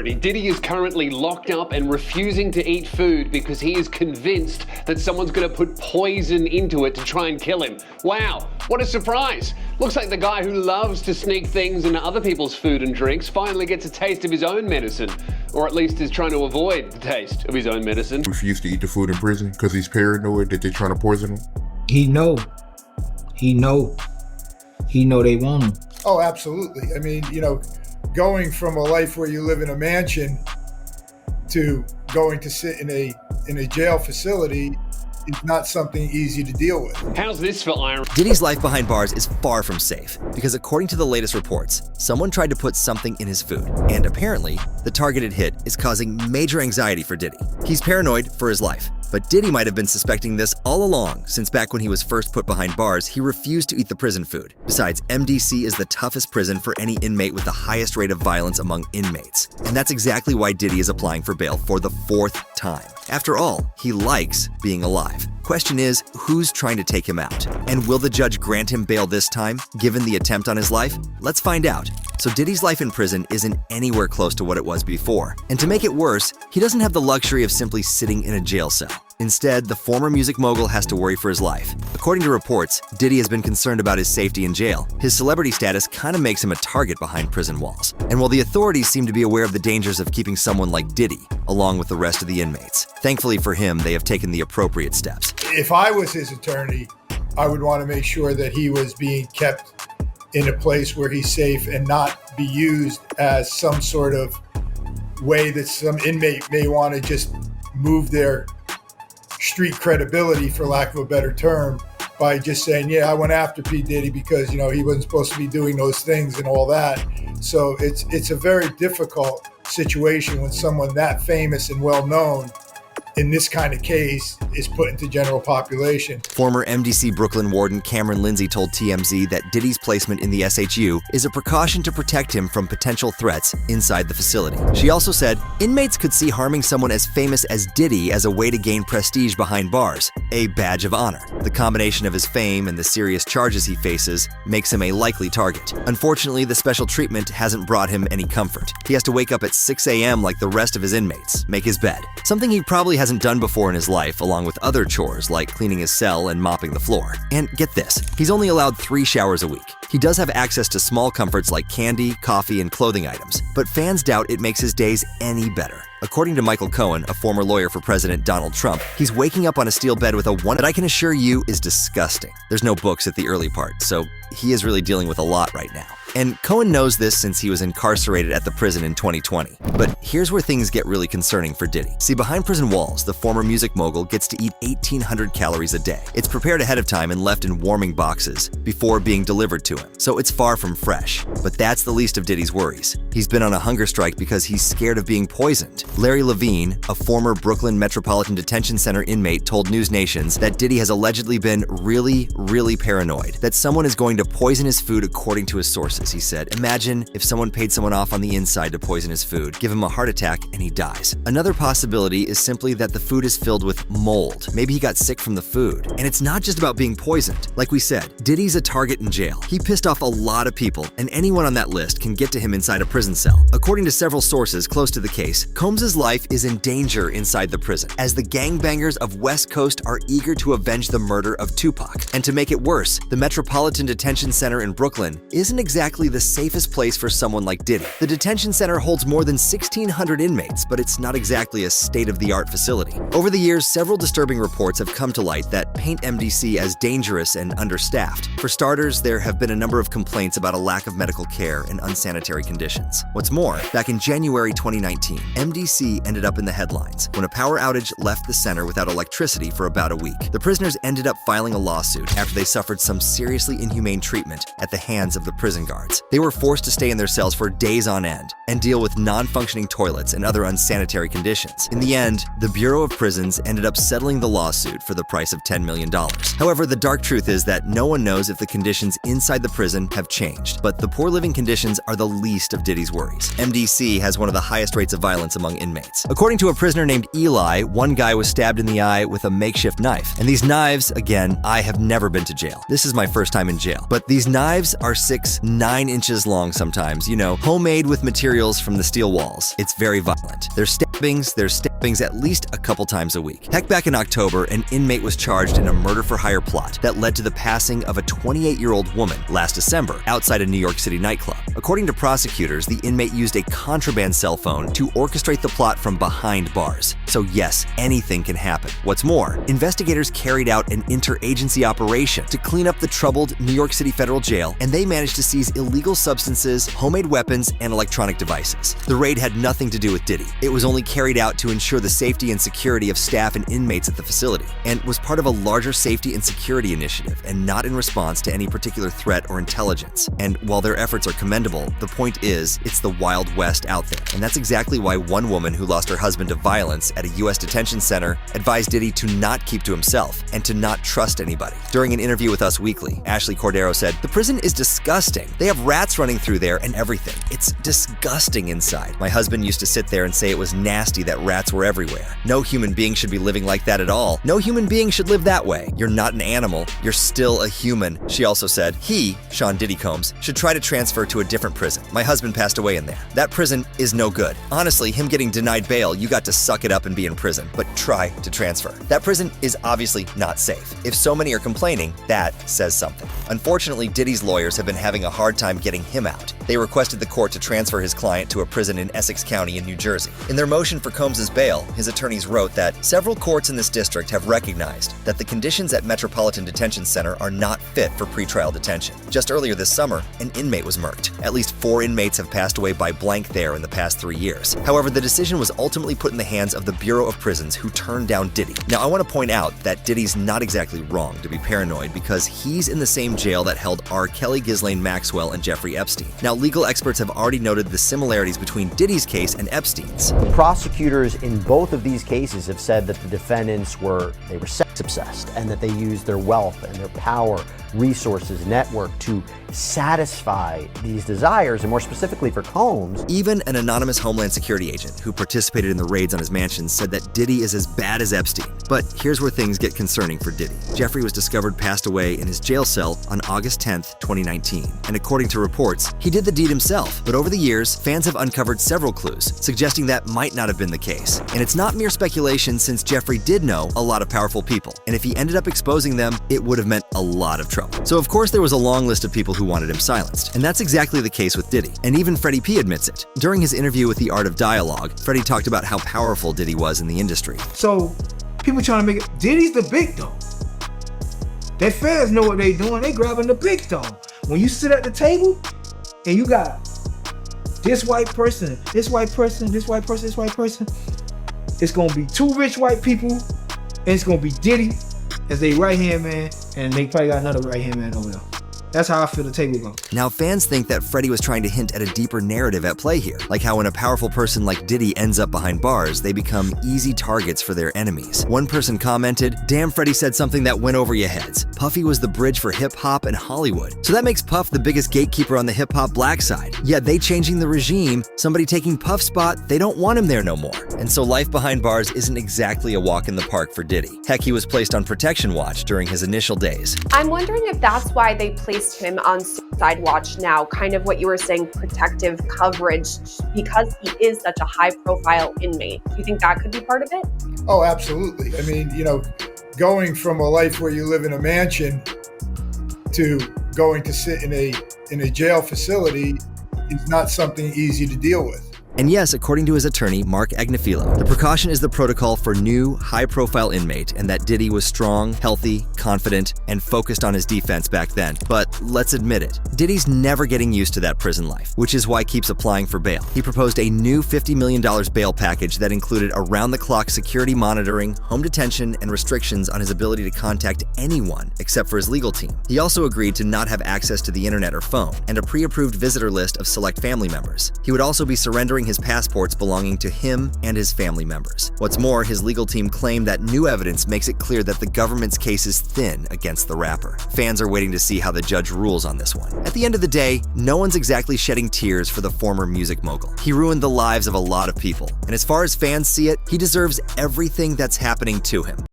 Diddy is currently locked up and refusing to eat food because he is convinced that someone's going to put poison into it to try and kill him. Wow, what a surprise. Looks like the guy who loves to sneak things into other people's food and drinks finally gets a taste of his own medicine, or at least is trying to avoid the taste of his own medicine. Refused to eat the food in prison because he's paranoid that they're trying to poison him? He know they want him. Oh, absolutely. I mean, you know, going from a life where you live in a mansion to going to sit in a jail facility is not something easy to deal with. How's this for iron? Diddy's life behind bars is far from safe because according to the latest reports, someone tried to put something in his food, and apparently the targeted hit is causing major anxiety for Diddy. He's paranoid for his life. But Diddy might have been suspecting this all along, since back when he was first put behind bars, he refused to eat the prison food. Besides, MDC is the toughest prison for any inmate with the highest rate of violence among inmates. And that's exactly why Diddy is applying for bail for the 4th time. After all, he likes being alive. Question is, who's trying to take him out? And will the judge grant him bail this time, given the attempt on his life? Let's find out. So Diddy's life in prison isn't anywhere close to what it was before. And to make it worse, he doesn't have the luxury of simply sitting in a jail cell. Instead, the former music mogul has to worry for his life. According to reports, Diddy has been concerned about his safety in jail. His celebrity status kind of makes him a target behind prison walls. And while the authorities seem to be aware of the dangers of keeping someone like Diddy, along with the rest of the inmates, thankfully for him, they have taken the appropriate steps. If I was his attorney, I would want to make sure that he was being kept in a place where he's safe and not be used as some sort of way that some inmate may want to just move their street credibility, for lack of a better term, by just saying, yeah, I went after P. Diddy because, you know, he wasn't supposed to be doing those things and all that. So it's a very difficult situation when someone that famous and well known in this kind of case is put into general population. Former MDC Brooklyn warden Cameron Lindsay told TMZ that Diddy's placement in the SHU is a precaution to protect him from potential threats inside the facility. She also said inmates could see harming someone as famous as Diddy as a way to gain prestige behind bars, a badge of honor. The combination of his fame and the serious charges he faces makes him a likely target. Unfortunately, the special treatment hasn't brought him any comfort. He has to wake up at 6 a.m. like the rest of his inmates, make his bed, something he probably hasn't done before in his life, along with other chores like cleaning his cell and mopping the floor. And get this, he's only allowed 3 showers a week. He does have access to small comforts like candy, coffee, and clothing items, but fans doubt it makes his days any better. According to Michael Cohen, a former lawyer for President Donald Trump, he's waking up on a steel bed with a one that I can assure you is disgusting. There's no books at the early part, so he is really dealing with a lot right now. And Cohen knows this since he was incarcerated at the prison in 2020. But here's where things get really concerning for Diddy. See, behind prison walls, the former music mogul gets to eat 1,800 calories a day. It's prepared ahead of time and left in warming boxes before being delivered to him, so it's far from fresh. But that's the least of Diddy's worries. He's been on a hunger strike because he's scared of being poisoned. Larry Levine, a former Brooklyn Metropolitan Detention Center inmate, told News Nations that Diddy has allegedly been really paranoid that someone is going to poison his food according to his sources. He said, imagine if someone paid someone off on the inside to poison his food, give him a heart attack, and he dies. Another possibility is simply that the food is filled with mold. Maybe he got sick from the food. And it's not just about being poisoned. Like we said, Diddy's a target in jail. He pissed off a lot of people, and anyone on that list can get to him inside a prison cell. According to several sources close to the case, Combs' life is in danger inside the prison, as the gangbangers of West Coast are eager to avenge the murder of Tupac. And to make it worse, the Metropolitan Detention Center in Brooklyn isn't exactly the safest place for someone like Diddy. The detention center holds more than 1,600 inmates, but it's not exactly a state-of-the-art facility. Over the years, several disturbing reports have come to light that paint MDC as dangerous and understaffed. For starters, there have been a number of complaints about a lack of medical care and unsanitary conditions. What's more, back in January 2019, MDC ended up in the headlines when a power outage left the center without electricity for about a week. The prisoners ended up filing a lawsuit after they suffered some seriously inhumane treatment at the hands of the prison guards. They were forced to stay in their cells for days on end and deal with non-functioning toilets and other unsanitary conditions. In the end, the Bureau of Prisons ended up settling the lawsuit for the price of $10 million. However, the dark truth is that no one knows if the conditions inside the prison have changed, but the poor living conditions are the least of Diddy's worries. MDC has one of the highest rates of violence among inmates. According to a prisoner named Eli, one guy was stabbed in the eye with a makeshift knife. And these knives, again, I have never been to jail. This is my first time in jail. But these knives are 6'9" 9 inches long sometimes, homemade with materials from the steel walls. It's very violent. There's stabbings at least a couple times a week. Heck, back in October, an inmate was charged in a murder-for-hire plot that led to the passing of a 28-year-old woman last December outside a New York City nightclub. According to prosecutors, the inmate used a contraband cell phone to orchestrate the plot from behind bars. So yes, anything can happen. What's more, investigators carried out an interagency operation to clean up the troubled New York City federal jail, and they managed to seize illegal substances, homemade weapons, and electronic devices. The raid had nothing to do with Diddy. It was only carried out to ensure the safety and security of staff and inmates at the facility, and was part of a larger safety and security initiative, and not in response to any particular threat or intelligence. And while their efforts are commendable, the point is, it's the Wild West out there. And that's exactly why one woman who lost her husband to violence at a U.S. detention center advised Diddy to not keep to himself and to not trust anybody. During an interview with Us Weekly, Ashley Cordero said, "The prison is disgusting. They have rats running through there and everything. It's disgusting inside. My husband used to sit there and say it was nasty that rats were everywhere. No human being should be living like that at all. No human being should live that way. You're not an animal. You're still a human." She also said, he, Sean Diddy Combs, should try to transfer to a different prison. My husband passed away in there. That prison is no good. Honestly, him getting denied bail, you got to suck it up and be in prison, but try to transfer. That prison is obviously not safe. If so many are complaining, that says something. Unfortunately, Diddy's lawyers have been having a hard time getting him out. They requested the court to transfer his client to a prison in Essex County in New Jersey. In their motion for Combs' bail, his attorneys wrote that several courts in this district have recognized that the conditions at Metropolitan Detention Center are not fit for pretrial detention. Just earlier this summer, an inmate was murked. At least 4 inmates have passed away by blank there in the past 3 years. However, the decision was ultimately put in the hands of the Bureau of Prisons, who turned down Diddy. Now, I want to point out that Diddy's not exactly wrong to be paranoid, because he's in the same jail that held R. Kelly, Ghislaine Maxwell, and Jeffrey Epstein. Now, legal experts have already noted the similarities between Diddy's case and Epstein's. Prosecutors in both of these cases have said that the defendants were sex obsessed, and that they used their wealth and their power, resources, network to satisfy these desires, and more specifically for Combs. Even an anonymous Homeland Security agent who participated in the raids on his mansion said that Diddy is as bad as Epstein. But here's where things get concerning for Diddy. Jeffrey was discovered passed away in his jail cell on August 10th, 2019. And according to reports, he did the deed himself. But over the years, fans have uncovered several clues, suggesting that might not have been the case. And it's not mere speculation, since Jeffrey did know a lot of powerful people. And if he ended up exposing them, it would have meant a lot of trouble. So of course there was a long list of people who wanted him silenced. And that's exactly the case with Diddy. And even Freddie P admits it. During his interview with The Art of Dialogue, Freddie talked about how powerful Diddy was in the industry. So people trying to make it, Diddy's the big dog. Their fans know what they doing. They grabbing the big dog. When you sit at the table and you got this white person, this white person, this white person, this white person, it's gonna be 2 rich white people, and it's gonna be Diddy as their right-hand man, and they probably got another right-hand man over there. That's how I feel the table goes. Now, fans think that Freddie was trying to hint at a deeper narrative at play here, like how when a powerful person like Diddy ends up behind bars, they become easy targets for their enemies. One person commented, "Damn, Freddie said something that went over your heads. Puffy was the bridge for hip-hop and Hollywood. So that makes Puff the biggest gatekeeper on the hip-hop black side. Yeah, they changing the regime, somebody taking Puff's spot, they don't want him there no more." And so life behind bars isn't exactly a walk in the park for Diddy. Heck, he was placed on protection watch during his initial days. I'm wondering if that's why they placed him on suicide watch now, kind of what you were saying, protective coverage, because he is such a high-profile inmate. Do you think that could be part of it? Oh, absolutely. I mean, going from a life where you live in a mansion to going to sit in a jail facility is not something easy to deal with. And yes, according to his attorney, Mark Agnifilo, the precaution is the protocol for new, high-profile inmate, and that Diddy was strong, healthy, confident, and focused on his defense back then. But let's admit it, Diddy's never getting used to that prison life, which is why he keeps applying for bail. He proposed a new $50 million bail package that included around-the-clock security monitoring, home detention, and restrictions on his ability to contact anyone except for his legal team. He also agreed to not have access to the internet or phone, and a pre-approved visitor list of select family members. He would also be surrendering his passports belonging to him and his family members. What's more, his legal team claimed that new evidence makes it clear that the government's case is thin against the rapper. Fans are waiting to see how the judge rules on this one. At the end of the day, no one's exactly shedding tears for the former music mogul. He ruined the lives of a lot of people, and as far as fans see it, he deserves everything that's happening to him.